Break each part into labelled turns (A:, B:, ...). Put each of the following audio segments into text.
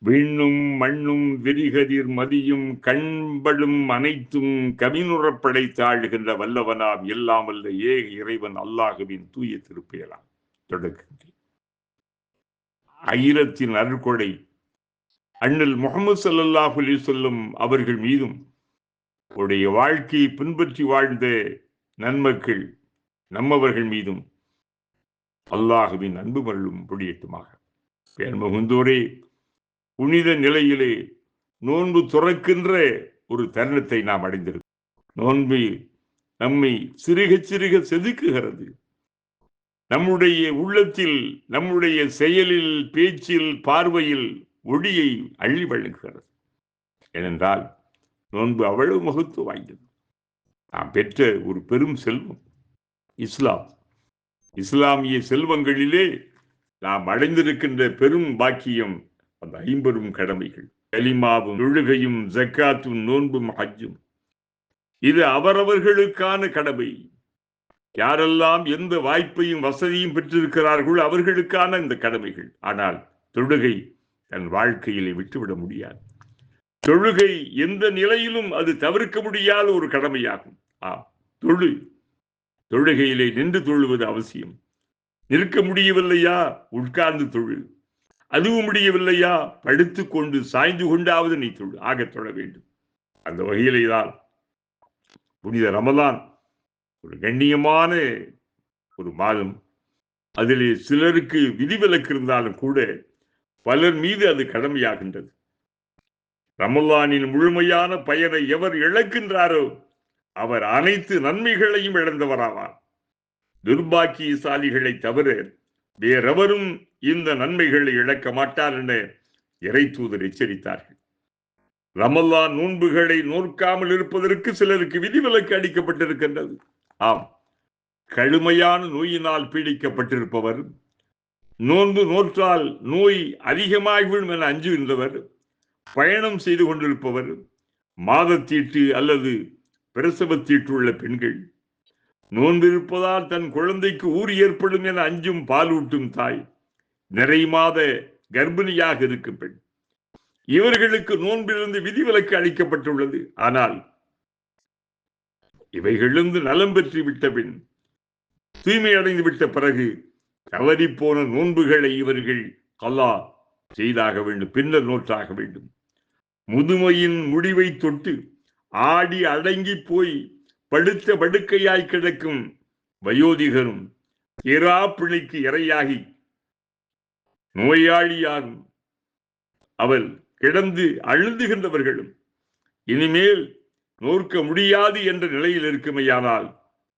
A: விண்ணும் மண்ணும் விரிகதிர் மதியும் கண்படும் அனைத்தும் கவினுறப் படைத்தாழுகின்ற வல்லவனாம் எல்லாம் வல்ல ஏக இறைவன் அல்லாஹுவின் தூய திருப்பெயராம் தொடங்குகின்றேன். ஆயிரத்தின் அருள்கொடை அண்ணல் முஹம்மது ஸல்லல்லாஹு அலைஹி வஸல்லம் அவர்கள் மீதும் உடைய வாழ்க்கையை பின்பற்றி வாழ்ந்த நன்மக்கள் நம்மவர்கள் மீதும் அல்லாஹுவின் அன்பு மருளும் பொழியட்டுமாக. பேர்மிகுந்தோரே, புனித நிலையிலே நோன்பு துறக்கின்ற ஒரு தருணத்தை நாம் அடைந்திருக்கிறோம். நோன்பு நம்மை சிறுக சிறுக செதுக்குகிறது. நம்முடைய உள்ளத்தில், நம்முடைய செயலில், பேச்சில், பார்வையில் ஒளியை அள்ளி வழங்குகிறது. ஏனென்றால் நோன்பு அவ்வளவு மகத்துவம் வாய்ந்தது. நாம் பெற்ற ஒரு பெரும் செல்வம் இஸ்லாம். இஸ்லாமிய செல்வங்களிலே நாம் அடைந்திருக்கின்ற பெரும் பாக்கியம் அந்த 50 கடமைகள், கலிமாவும் தொழுகையும் ஜக்காத்தும் நோன்பும் ஹஜ்ஜும். இது அவரவர்களுக்கான கடமை. யாரெல்லாம் எந்த வாய்ப்பையும் வசதியும் பெற்றிருக்கிறார்களோ அவர்களுக்கான இந்த கடமைகள். ஆனால் தொழுகை தன் வாழ்க்கையிலே விட்டுவிட முடியாது. தொழுகை எந்த நிலையிலும் அது தவிர்க்க முடியாத ஒரு கடமையாகும். தொழுகையிலே நின்று தொழுவது அவசியம். நிற்க முடியவில்லையா, உட்கார்ந்து தொழு. அதுவும் முடியவில்லையா, படுத்து கொண்டு சாய்ந்து கொண்டாவது நீ தொழு. ஆக தொழ வேண்டும். அந்த வகையிலே தான் புனித ரமலான் ஒரு கண்ணியமான ஒரு மாதம். அதிலே சிலருக்கு விதிவிலக்கு இருந்தாலும் கூட பலர் மீது அது கடமையாகின்றது. ரமலானின் முழுமையான பயனை எவர் இழக்கின்றாரோ அவர் அனைத்து நன்மைகளையும் இழந்தவராவார். துர்பாக்கியசாலிகளை தவிர வேறெவரும் இந்த நன்மைகளை இழக்க மாட்டார் என இறை தூதர் எச்சரித்தார்கள். ரமலான் நோன்புகளை நோக்காமல் இருப்பதற்கு சிலருக்கு விதிவிலக்கு அளிக்கப்பட்டிருக்கின்றது. ஆம், கடுமையான நோயினால் பீடிக்கப்பட்டிருப்பவர், நோன்பு நோற்றால் நோய் அதிகமாகிவிடும் என அஞ்சுகின்றவர், பயணம் செய்து கொண்டிருப்பவர், மாதத்தீட்டு அல்லது பிரசவத்தீட்டு உள்ள பெண்கள், நோன்பிருப்பதால் தன் குழந்தைக்கு ஊர் ஏற்படும் என அஞ்சும் பாலூட்டும் தாய், நிறை மாத கர்ப்பிணியாக இருக்கும் பெண், இவர்களுக்கு நோன்பிலிருந்து விதிவிலக்கு அளிக்கப்பட்டுள்ளது. ஆனால் இவைகளிலிருந்து நலம் பெற்று விட்ட பின், தூய்மை அடைந்து விட்ட பிறகு தவறிப்போன நோன்புகளை இவர்கள் கல்லா செய்தாக வேண்டும், பின்னர் நோற்றாக வேண்டும். முதுமையின் முடிவை தொட்டு ஆடி அடங்கி போய் படுத்த படுக்கையாய் கிடக்கும் வயோதிகரும், இறா பிழைக்கு இரையாகி நோயாளியாகும் அவள் கிடந்து அழுந்துகின்றவர்களும் இனிமேல் நோக்க முடியாது என்ற நிலையில் இருக்குமையானால்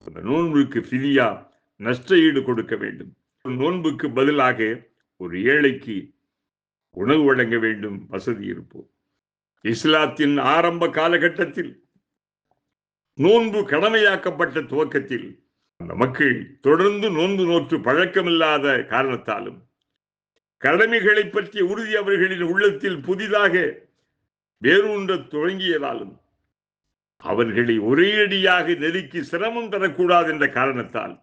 A: அந்த நோன்புக்கு ஃபிதியா, நஷ்ட ஈடு கொடுக்க வேண்டும். நோன்புக்கு பதிலாக ஒரு ஏழைக்கு உணவு வழங்க வேண்டும், வசதி இருப்போம். இஸ்லாத்தின் ஆரம்ப காலகட்டத்தில் நோன்பு கடமையாக்கப்பட்ட துவக்கத்தில் அந்த மக்கள் தொடர்ந்து நோன்பு நோற்று பழக்கமில்லாத காரணத்தாலும் கடமைகளை பற்றிய உறுதி அவர்களின் உள்ளத்தில் புதிதாக வேரூன்ற தொடங்கியதாலும் அவர்களை ஒரேடியாக நெருக்கி சிரமம் தரக்கூடாது என்ற காரணத்தால்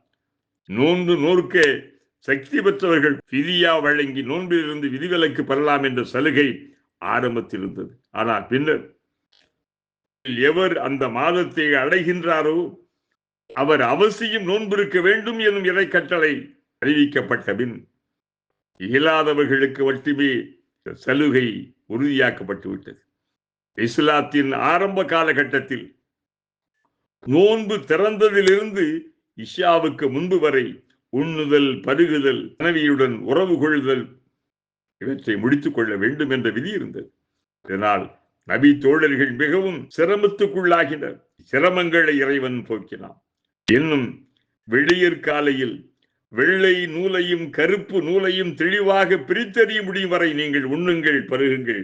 A: நோன்பு நோற்க சக்தி பெற்றவர்கள் ஃபிதியா வழங்கி நோன்பிலிருந்து விதிவிலக்கு பெறலாம் என்ற சலுகை ஆரம்பத்தில் இருந்தது. ஆனால் பின்னர் எவர் அந்த மாதத்தை அடைகின்றாரோ அவர் அவசியம் நோன்பிருக்க வேண்டும் எனும் இறை கட்டளை அறிவிக்கப்பட்ட பின் இயலாதவர்களுக்கு மட்டுமே சலுகை உறுதியாக்கப்பட்டு விட்டது. இஸ்லாத்தின் ஆரம்ப காலகட்டத்தில் நோன்பு திறந்ததிலிருந்து இஷாவுக்கு முன்பு வரை உண்ணுதல், பருகுதல், மனைவியுடன் உறவு கொள்ளுதல் இவற்றை முடித்துக் கொள்ள வேண்டும் என்ற விதி இருந்தது. இதனால் நபி தோழர்கள் மிகவும் சிரமத்துக்குள்ளாகினர். சிரமங்களை இறைவன் போக்கினான். இன்னும் வெளியற் காலையில் வெள்ளை நூலையும் கருப்பு நூலையும் தெளிவாக பிரித்தறிய முடியும் வரை நீங்கள் உண்ணுங்கள், பருகுங்கள்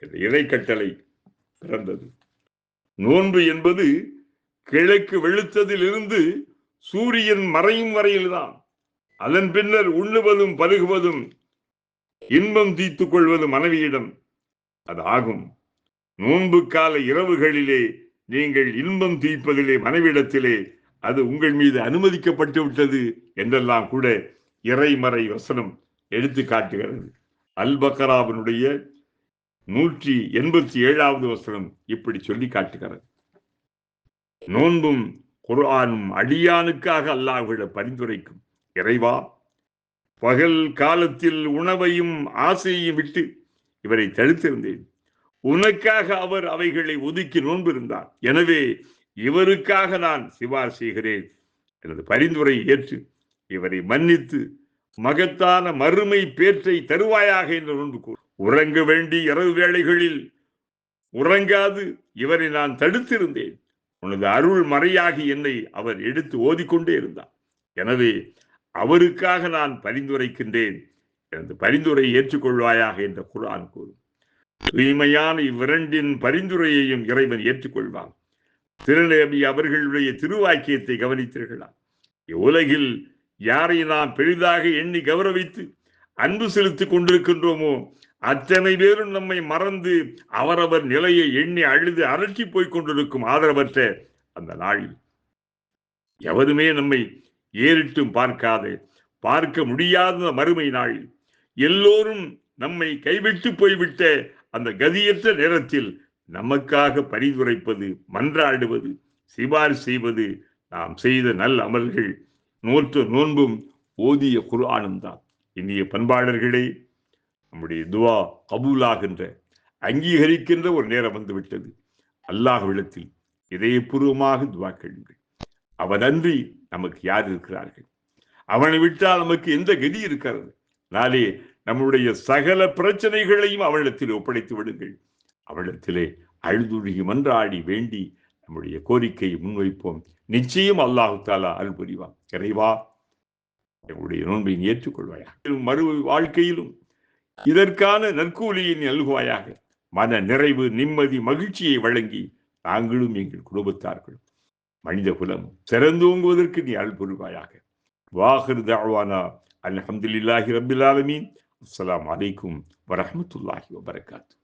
A: என்ற இறை கட்டளை பிறந்தது. நோன்பு என்பது கிழக்கு வெளுத்ததில் இருந்து சூரியன் மறையும் வரையில்தான். அதன் பின்னர் உண்ணுவதும் பருகுவதும் இன்பம் தீர்த்துக் கொள்வது மனைவியிடம் அது ஆகும். நோன்பு கால இரவுகளிலே நீங்கள் இன்பம் தீர்ப்பதிலே மனைவிடத்திலே அது உங்கள் மீது அனுமதிக்கப்பட்டு விட்டது என்றெல்லாம் கூட இறைமறை வசனம் எடுத்து காட்டுகிறது. அல் பக்ராவினுடைய 187வது வசனம் இப்படி சொல்லி காட்டுகிறது. நோன்பும் குர்ஆனும் அடியானுக்காக அல்லாஹ்விடம் பரிந்துரைக்கும். இறைவா, பகல் காலத்தில் உணவையும் ஆசையையும் விட்டு இவரை தடுத்திருந்தேன். உனக்காக அவர் அவைகளை ஒதுக்கி நோன்பு இருந்தார். எனவே இவருக்காக நான் சிபார் செய்கிறேன். எனது பரிந்துரை ஏற்று இவரை மன்னித்து மகத்தான மறுமை பேற்றை தருவாயாக என்று நோன்பு கூறு. உறங்க வேண்டி இரவு வேளைகளில் உறங்காது இவரை நான் தடுத்திருந்தேன். உனது அருள் மறையாகி என்னை அவர் எடுத்து ஓதிக்கொண்டே இருந்தார். எனவே அவருக்காக நான் பரிந்துரைக்கின்றேன். எனது பரிந்துரை ஏற்றுக்கொள்வாயாக என்று குர்ஆன் கூறும். தூய்மையான இவ்விரண்டின் பரிந்துரையையும் இறைவன் ஏற்றுக்கொள்வான். திருநபி அவர்களுடைய திருவாக்கியத்தை கவனித்தீர்களா? உலகில் யாரை நாம் பெரிதாக எண்ணி கௌரவித்து அன்பு செலுத்திக் கொண்டிருக்கின்றோமோ அத்தனை பேரும் நம்மை மறந்து அவரவர் நிலையை எண்ணி அழுது அரற்றி போய் கொண்டிருக்கும் ஆதரவற்ற அந்த நாளில் எவருமே நம்மை ஏறிட்டும் பார்க்க முடியாத மறுமை நாளில் எல்லோரும் நம்மை கைவிட்டு போய்விட்ட அந்த கதியற்ற நேரத்தில் நமக்காக பரிந்துரைப்பது, மன்றாடுவது, சிபார் செய்வது நாம் செய்த நல் அமல்கள், நோற்ற நோன்பும் ஓதிய குர்ஆனும் தான். இனிய பண்பாளர்களே, நம்முடைய துவா கபூலாகின்ற, அங்கீகரிக்கின்ற ஒரு நேரம் வந்துவிட்டது. அல்லாஹ்விடத்தில் இதயபூர்வமாக துவா கேளுங்கள். அவனன்றி நமக்கு யார் இருக்கிறார்கள்? அவனை விட்டால் நமக்கு எந்த கதி இருக்கிறது? நாளே நம்முடைய சகல பிரச்சனைகளையும் அவனிடத்தில் ஒப்படைத்து விடுங்கள். அவனிடத்திலே அழுதுருகி மன்றாடி வேண்டி நம்முடைய கோரிக்கையை முன்வைப்போம். நிச்சயம் அல்லாஹு தஆலா அருள் புரிவான். இறைவா, நம்முடைய நோன்பை ஏற்றுக்கொள்வாயாக. மறு வாழ்க்கையிலும் இதற்கான நற்கூலியை நல்குவாயாக. மன நிறைவு, நிம்மதி, மகிழ்ச்சியை வழங்கி நாங்களும் எங்கள் குடும்பத்தார்களும் மனித குலம் சிறந்தோங்குவதற்கு நீ அருள் புரிவாயாக. வாஹிர் தஅவானா அல்ஹம்துலில்லாஹி ரப்பில் ஆலமீன். அஸ்ஸலாமு அலைக்கும் வரஹ்மத்துல்லாஹி வபரகாத்துஹு.